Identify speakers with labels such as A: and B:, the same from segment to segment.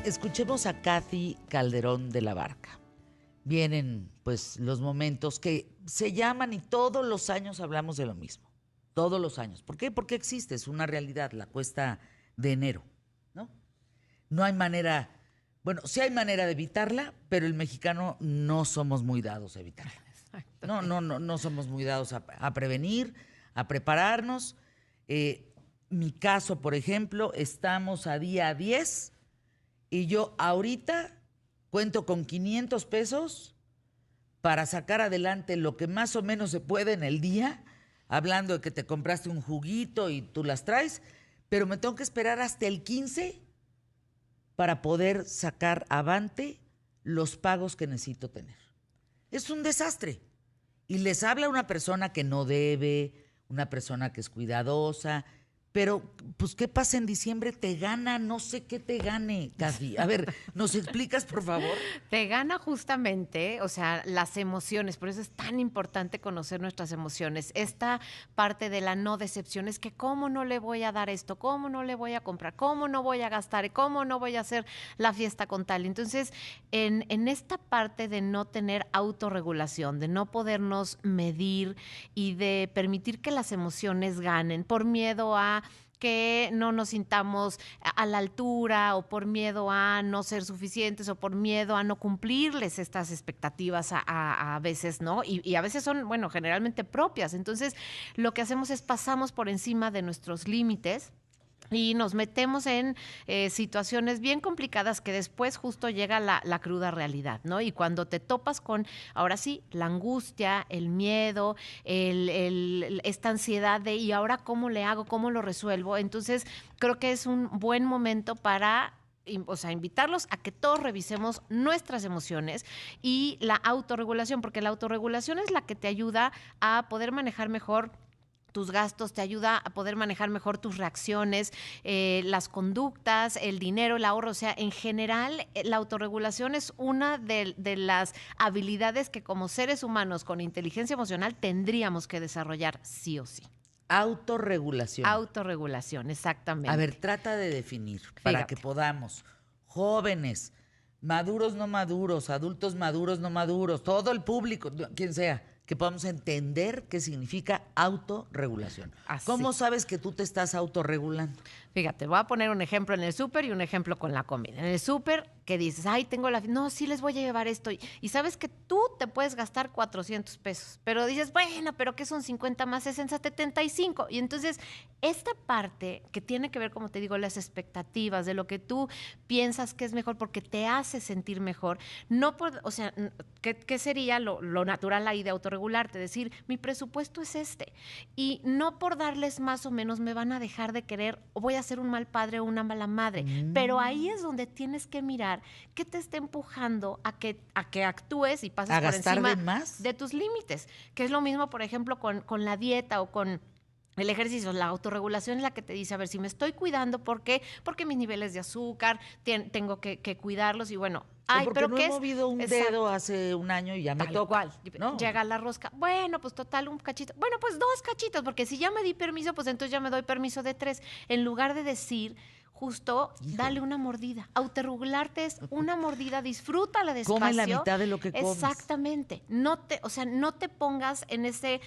A: escuchemos a Kathy Calderón de la Barca. Vienen pues los momentos que se llaman y todos los años hablamos de lo mismo. Todos los años. ¿Por qué? Porque existe, es una realidad, la cuesta de enero, ¿no? No hay manera, bueno, sí hay manera de evitarla, pero el mexicano no somos muy dados a evitarla. No somos muy dados a prevenir, a prepararnos. Mi caso, por ejemplo, estamos a día 10 y yo ahorita cuento con 500 pesos para sacar adelante lo que más o menos se puede en el día, hablando de que te compraste un juguito y tú las traes, pero me tengo que esperar hasta el 15 para poder sacar avante los pagos que necesito tener. Es un desastre. Y les habla una persona que no debe, una persona que es cuidadosa, pero, pues, ¿qué pasa en diciembre? Te gana, no sé qué te gane, Kathy. A ver, ¿nos explicas, por favor?
B: Te gana justamente, o sea, las emociones. Por eso es tan importante conocer nuestras emociones. Esta parte de la no decepción es que cómo no le voy a dar esto, cómo no le voy a comprar, cómo no voy a gastar, cómo no voy a hacer la fiesta con tal. Entonces, en esta parte de no tener autorregulación, de no podernos medir y de permitir que las emociones ganen por miedo a que no nos sintamos a la altura o por miedo a no ser suficientes o por miedo a no cumplirles estas expectativas a veces, ¿no? Y a veces son, bueno, generalmente propias. Entonces, lo que hacemos es pasamos por encima de nuestros límites y nos metemos en situaciones bien complicadas que después justo llega la cruda realidad, ¿no? Y cuando te topas con, ahora sí, la angustia, el miedo, esta ansiedad de ¿y ahora cómo le hago? ¿Cómo lo resuelvo? Entonces, creo que es un buen momento para, o sea, invitarlos a que todos revisemos nuestras emociones y la autorregulación, porque la autorregulación es la que te ayuda a poder manejar mejor tus gastos, te ayuda a poder manejar mejor tus reacciones, las conductas, el dinero, el ahorro. O sea, en general, la autorregulación es una de las habilidades que como seres humanos con inteligencia emocional tendríamos que desarrollar sí o sí.
A: Autorregulación.
B: Autorregulación, exactamente.
A: A ver, trata de definir para que podamos, jóvenes, maduros, no maduros, adultos maduros, no maduros, todo el público, quien sea, que podamos entender qué significa autorregulación.
B: Así.
A: ¿Cómo sabes que tú te estás autorregulando?
B: Fíjate, voy a poner un ejemplo en el súper y un ejemplo con la comida. En el súper, que dices, ay, tengo la... No, sí les voy a llevar esto. Y sabes que tú te puedes gastar 400 pesos, pero dices, bueno, pero ¿qué son 50 más 60, 75? Y entonces, esta parte que tiene que ver, como te digo, las expectativas de lo que tú piensas que es mejor porque te hace sentir mejor, no por... O sea, ¿qué sería lo natural ahí de autorregularte? Decir, mi presupuesto es este. Y no por darles más o menos me van a dejar de querer o voy a ser un mal padre o una mala madre. Pero ahí es donde tienes que mirar qué te está empujando a que actúes y pases por encima de tus límites. Que es lo mismo, por ejemplo, con la dieta o con el ejercicio. La autorregulación es la que te dice, a ver, si me estoy cuidando, ¿por qué? Porque mis niveles de azúcar, tengo que cuidarlos y bueno...
A: Ay, porque pero no he movido un dedo hace un año y ya me toca.
B: Igual, ¿no? Llega la rosca. Bueno, pues total, un cachito. Bueno, pues 2 cachitos, porque si ya me di permiso, pues entonces ya me doy permiso de 3. En lugar de decir, justo, dale una mordida. Autorregularte es una mordida, disfrútala despacio.
A: Come la mitad de lo que comes.
B: Exactamente. No te pongas en esa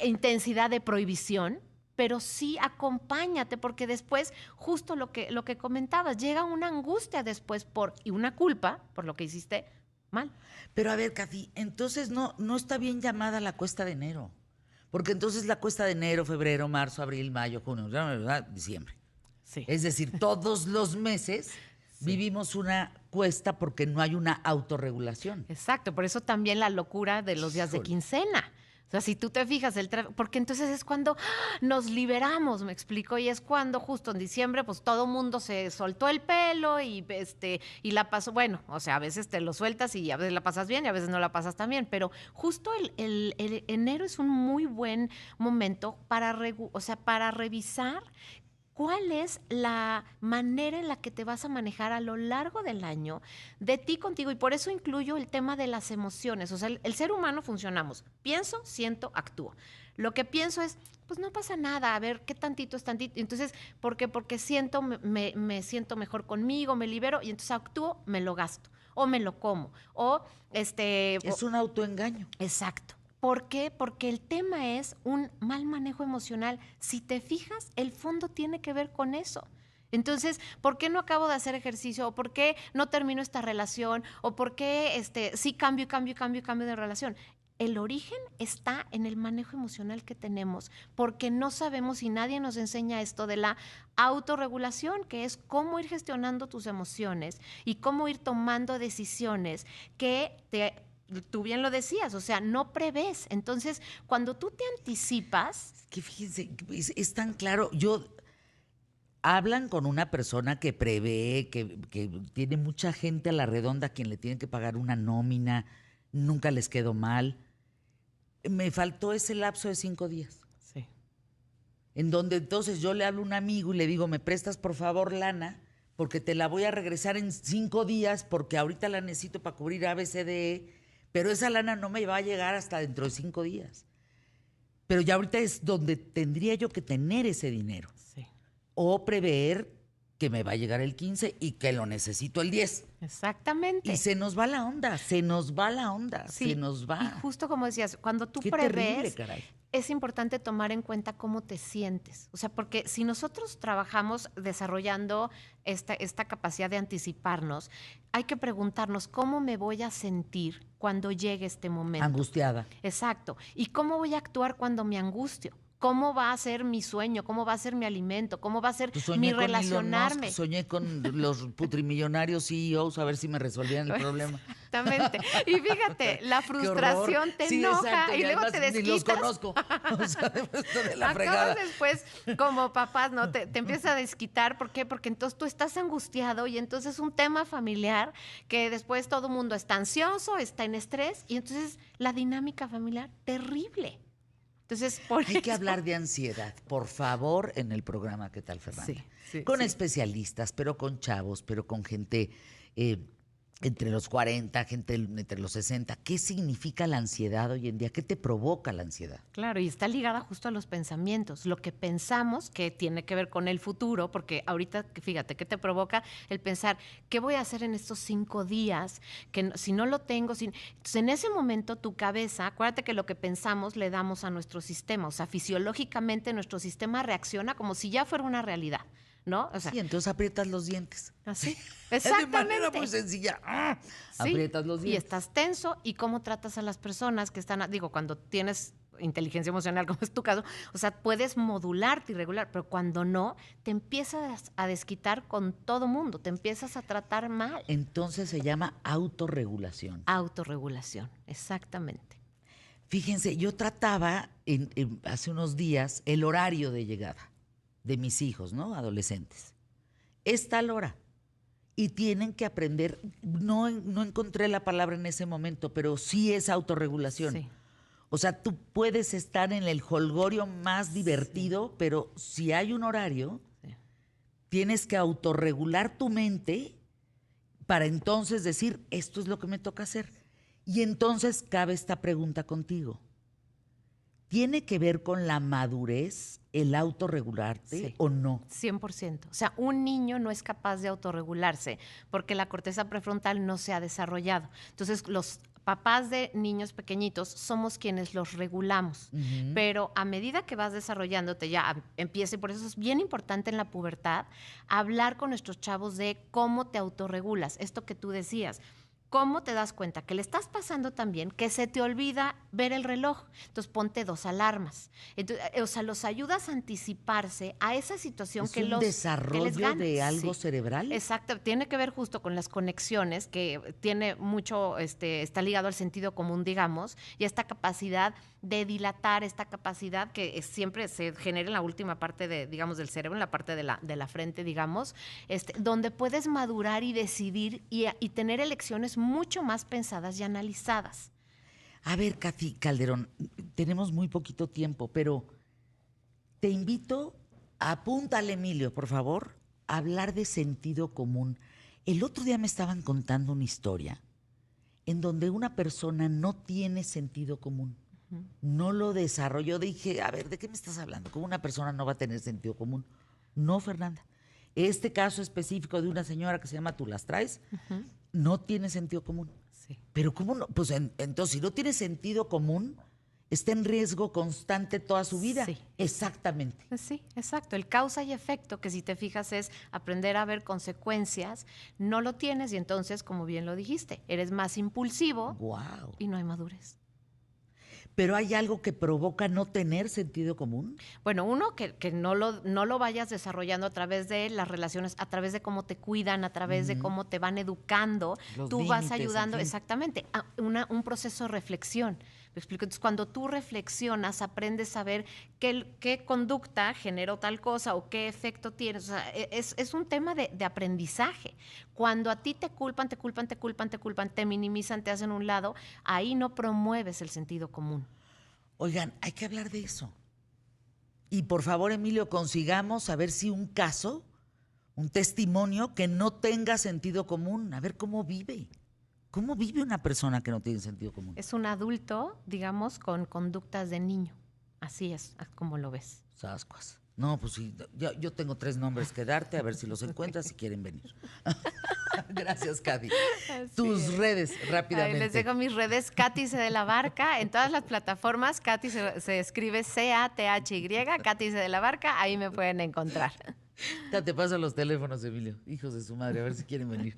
B: intensidad de prohibición, pero sí acompáñate, porque después, justo lo que comentabas, llega una angustia después y una culpa por lo que hiciste mal.
A: Pero a ver, Kathy, entonces no está bien llamada la cuesta de enero, porque entonces la cuesta de enero, febrero, marzo, abril, mayo, junio, diciembre.
B: Sí.
A: Es decir, todos los meses vivimos una cuesta porque no hay una autorregulación.
B: Exacto, por eso también la locura de los días de quincena. O sea, si tú te fijas, porque entonces es cuando nos liberamos, me explico, y es cuando justo en diciembre, pues todo mundo se soltó el pelo y la pasó, bueno, o sea, a veces te lo sueltas y a veces la pasas bien y a veces no la pasas tan bien, pero justo el enero es un muy buen momento para revisar ¿cuál es la manera en la que te vas a manejar a lo largo del año de ti contigo? Y por eso incluyo el tema de las emociones. O sea, el ser humano funcionamos. Pienso, siento, actúo. Lo que pienso es, pues no pasa nada, a ver qué tantito es tantito. Entonces, ¿por qué? Porque siento, me siento mejor conmigo, me libero y entonces actúo, me lo gasto o me lo como. O
A: Es un autoengaño.
B: exacto. ¿Por qué? Porque el tema es un mal manejo emocional. Si te fijas, el fondo tiene que ver con eso. Entonces, ¿por qué no acabo de hacer ejercicio? ¿O por qué no termino esta relación? ¿O por qué sí cambio de relación? El origen está en el manejo emocional que tenemos, porque no sabemos y nadie nos enseña esto de la autorregulación, que es cómo ir gestionando tus emociones y cómo ir tomando decisiones que tú bien lo decías, o sea, no prevés. Entonces, cuando tú te anticipas...
A: Es que fíjense, es tan claro. Hablan con una persona que prevé, que tiene mucha gente a la redonda a quien le tienen que pagar una nómina, nunca les quedó mal. Me faltó ese lapso de 5 días.
B: Sí.
A: En donde entonces yo le hablo a un amigo y le digo, ¿me prestas por favor lana? Porque te la voy a regresar en 5 días porque ahorita la necesito para cubrir ABCDE, pero esa lana no me va a llegar hasta dentro de 5 días. Pero ya ahorita es donde tendría yo que tener ese dinero.
B: Sí.
A: O prever que me va a llegar el 15 y que lo necesito el 10.
B: Exactamente.
A: Y se nos va la onda, se nos va.
B: Sí,
A: Se nos va.
B: y justo como decías, cuando tú
A: Qué
B: prevés,
A: terrible, caray.
B: es importante tomar en cuenta cómo te sientes. O sea, porque si nosotros trabajamos desarrollando esta capacidad de anticiparnos, hay que preguntarnos cómo me voy a sentir cuando llegue este momento.
A: Angustiada.
B: Exacto. ¿Y cómo voy a actuar cuando me angustio? ¿Cómo va a ser mi sueño? ¿Cómo va a ser mi alimento? ¿Cómo va a ser
A: Pues
B: mi
A: soñé con Elon
B: relacionarme?
A: Musk, soñé con los putrimillonarios CEOs a ver si me resolvían el problema.
B: Exactamente. Y fíjate, la frustración te
A: Sí,
B: enoja
A: exacto,
B: y luego
A: además
B: te
A: ni los
B: desquitas.
A: conozco. O sea, esto de la
B: Acabas
A: fregada.
B: después, como papás, ¿no? Te empiezas a desquitar. ¿Por qué? Porque entonces tú estás angustiado y entonces es un tema familiar que después todo el mundo está ansioso, está en estrés y entonces la dinámica familiar terrible. Entonces, por
A: Hay que
B: eso-
A: hablar de ansiedad, por favor, en el programa ¿Qué tal, Fernanda?
B: Sí,
A: Con
B: sí.
A: especialistas, pero con chavos, pero con gente entre los 40, gente entre los 60. ¿Qué significa la ansiedad hoy en día? ¿Qué te provoca la ansiedad?
B: Claro, y está ligada justo a los pensamientos. Lo que pensamos que tiene que ver con el futuro, porque ahorita, fíjate, ¿qué te provoca el pensar qué voy a hacer en estos 5 días? Si no lo tengo, entonces en ese momento tu cabeza, acuérdate que lo que pensamos le damos a nuestro sistema, o sea, fisiológicamente nuestro sistema reacciona como si ya fuera una realidad, ¿no? O sea,
A: Sí, entonces aprietas los dientes.
B: así.
A: De
B: Exactamente.
A: manera muy sencilla.
B: Sí,
A: Aprietas los
B: y
A: dientes.
B: estás tenso y cómo tratas a las personas que están, digo, cuando tienes inteligencia emocional, como es tu caso, o sea, puedes modularte y regular, pero cuando no, te empiezas a desquitar con todo mundo, te empiezas a tratar mal.
A: Entonces se llama autorregulación.
B: Autorregulación, exactamente.
A: Fíjense, yo trataba hace unos días el horario de llegada de mis hijos, ¿no? Adolescentes. Es tal hora. Y tienen que aprender, no encontré la palabra en ese momento, pero sí es autorregulación.
B: Sí.
A: O sea, tú puedes estar en el jolgorio más divertido, pero si hay un horario,
B: Sí.
A: tienes que autorregular tu mente para entonces decir, esto es lo que me toca hacer. Y entonces cabe esta pregunta contigo. ¿Tiene que ver con la madurez el autorregularte
B: Sí.
A: o no?
B: 100%. O sea, un niño no es capaz de autorregularse porque la corteza prefrontal no se ha desarrollado. Entonces, los papás de niños pequeñitos somos quienes los regulamos.
A: Ujú.
B: Pero a medida que vas desarrollándote, ya empieza, y por eso es bien importante en la pubertad, hablar con nuestros chavos de cómo te autorregulas. Esto que tú decías. ¿Cómo te das cuenta que le estás pasando también que se te olvida ver el reloj? Entonces ponte 2 alarmas. Entonces, o sea, los ayudas a anticiparse a esa situación
A: ¿Es
B: que
A: un
B: que les
A: desarrollo
B: gana.
A: de algo
B: Sí.
A: cerebral?
B: Exacto, tiene que ver justo con las conexiones, que tiene mucho, está ligado al sentido común, digamos, y esta capacidad de dilatar, esta capacidad que siempre se genera en la última parte digamos, del cerebro, en la parte de la frente, digamos, donde puedes madurar y decidir y tener elecciones mucho más pensadas y analizadas.
A: A ver, Kathy Calderón, tenemos muy poquito tiempo, pero te invito Apúntale, Emilio, por favor, hablar de sentido común. El otro día me estaban contando una historia en donde una persona no tiene sentido común. No lo desarrolló. Dije, a ver, ¿de qué me estás hablando? ¿Cómo una persona no va a tener sentido común? No, Fernanda. Este caso específico de una señora que se llama Tú las traes, no tiene sentido común.
B: Sí.
A: Pero ¿cómo no? Pues entonces, si no tiene sentido común, está en riesgo constante toda su vida.
B: Sí.
A: Exactamente.
B: Sí, exacto. El causa y efecto, que si te fijas es aprender a ver consecuencias, no lo tienes y entonces, como bien lo dijiste, eres más impulsivo
A: Wow.
B: y no hay madurez.
A: Pero hay algo que provoca no tener sentido común.
B: Bueno, uno, que no lo vayas desarrollando a través de las relaciones, a través de cómo te cuidan, a través de cómo te van educando.
A: Los
B: Tú vas
A: límites,
B: ayudando,
A: en fin.
B: exactamente, a un proceso de reflexión. ¿Me explico? Entonces, cuando tú reflexionas, aprendes a ver qué conducta generó tal cosa o qué efecto tiene. O sea, es un tema de aprendizaje. Cuando a ti te culpan, te minimizan, te hacen un lado, ahí no promueves el sentido común.
A: Oigan, hay que hablar de eso. Y por favor, Emilio, consigamos a ver si un caso, un testimonio que no tenga sentido común, a ver cómo vive. ¿Cómo vive una persona que no tiene sentido común?
B: Es un adulto, digamos, con conductas de niño. Así es, como lo ves.
A: Sascuas. No, pues sí, yo tengo 3 nombres que darte, a ver si los encuentras si quieren venir. Gracias, Katy. Tus redes, rápidamente.
B: Ahí les dejo mis redes, Katy C. de la Barca, en todas las plataformas. Katy se escribe C-A-T-H-Y, Katy C. de la Barca, ahí me pueden encontrar.
A: Ya te paso los teléfonos, Emilio. Hijos de su madre, a ver si quieren venir.